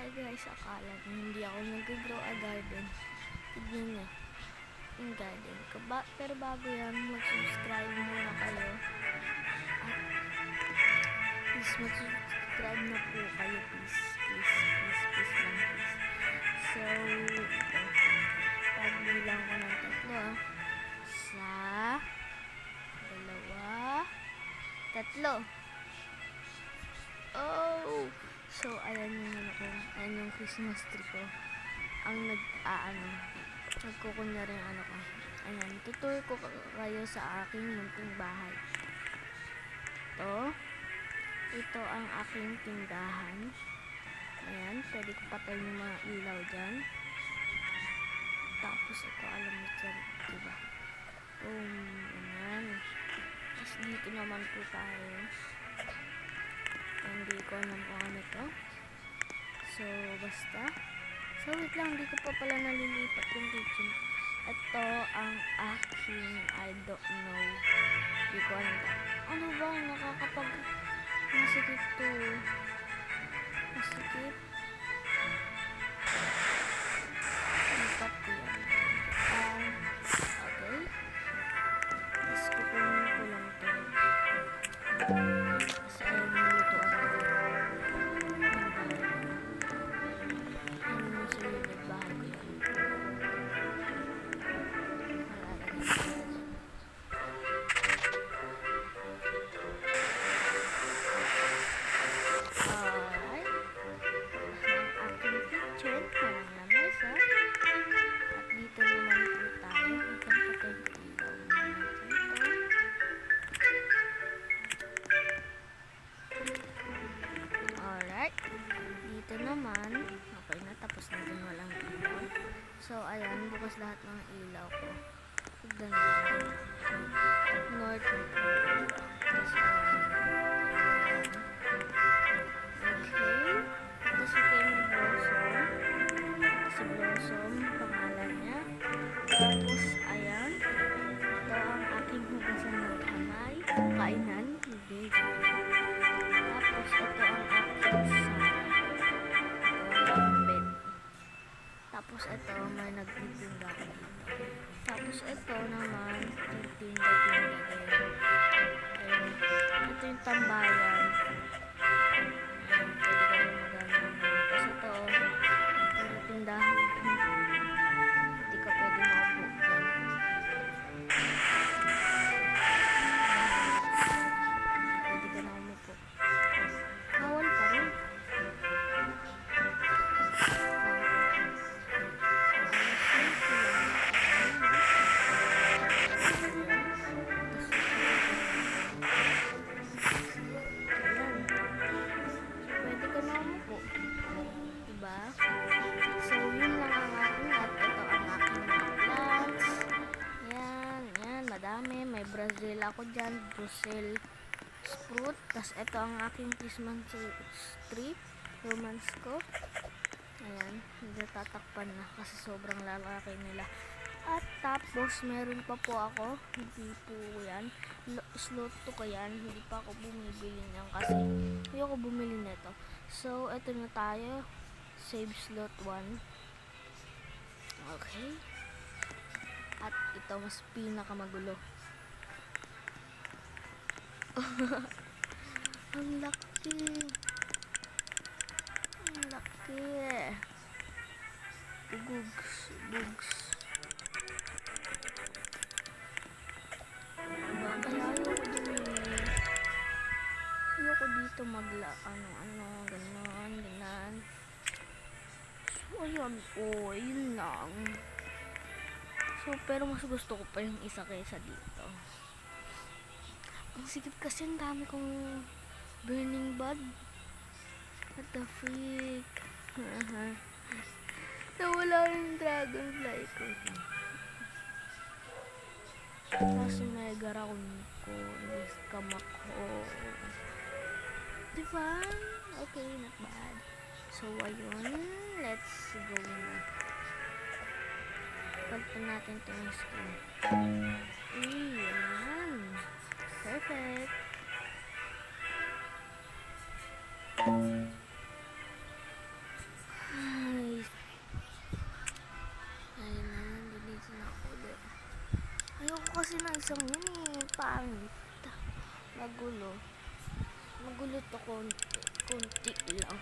Hi guys, akala nyo hindi ako nag-grow a garden. Tignan nyo, yung garden ko. Pero bago yan, mag-subscribe muna kayo. At please mag-subscribe na po kayo, please. Please lang, please. So, ito. Pagbilang ko ng 3. 1, 2, 3. Oh! So, ayan yung Christmas tree ko. Ang nagkukunya rin ko. Ayan, tutur ko kayo sa aking munting bahay. Ito ang aking tindahan. Ayan, pwede ko patayin yung mga ilaw dyan. Tapos ito, alam mo dyan, diba? Boom, ayan. Tapos dito naman po tayo. Hindi ko alam kung ano to. So, basta. So, wait lang. Hindi ko pa pala nalilipat yung kitchen. Ito ang aking, I don't know. Hindi ko alam. Ano ba? Nakakapag... Masikip to. Masikip. Lipat ko yan. Okay. Tapos kukunin ko lang to. Kasi ayaw nilutuan ko. Dito naman, okay na, tapos na din walang ilaw. So, ayan, bukas lahat ng ilaw ko. Tignan mo. North. Tapos, okay. Ito si Candy Blossom. Si Blossom, pangalan niya. Tapos, ayan. Ito ang aking hugasan ng kamay. Kainan. Hindi. Tapos, ito ang aking tapos ito, may nagtitinda ko dito. Tapos ito naman, titinda-tinda din. Ayun. Ito yung tambayan. Ayun, pwede kami magano. Tapos ito, tindahan. Hindi ka pwede maupo dyan. Pwede ka na umupo. Bawal pa rin. So, yun lang ang aking at ito ang aking mga plants. Yan, madami. May Brazil ako dyan, Brussels sprout. Tapos ito ang aking Christmas tree, romance ko. Ayan, hindi tatakpan na kasi sobrang lalaki nila. At tapos, meron pa po ako. Hindi po yan. Slot ko yan. Hindi pa ako bumibili niyan kasi ayoko bumili nito. So, ito na tayo. Save slot 1. Okay. At ito mas pinakamagulo. Ang laki. Ang laki. Bugs. Ayoko dito ganon. So, ayun. Yun lang. So, pero mas gusto ko pa yung isa kaysa dito. Ang sikip kasi, ang dami kong burning bud. What the freak? Nawala yung dragonfly ko. Tapos may garaon ko. Kamak ko. Diba? Okay, not bad. So, ayun. Let's go na. Palitan natin ito yung screen. Ayan. Perfect. kasi ng isang yun eh. Pangit. Magulo. Magulo to konti. Konti lang.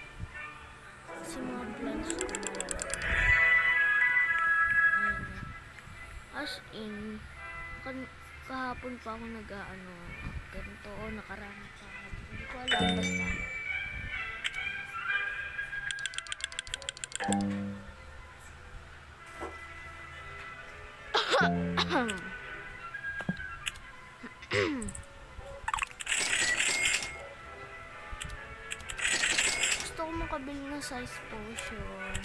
Kasi mga plants ko malalagay. Ayun na. As in, kahapon pa ako nag-ano, ganito o nakarami pa. Hindi ko alam basta. Gusto ko makabili ng size potion.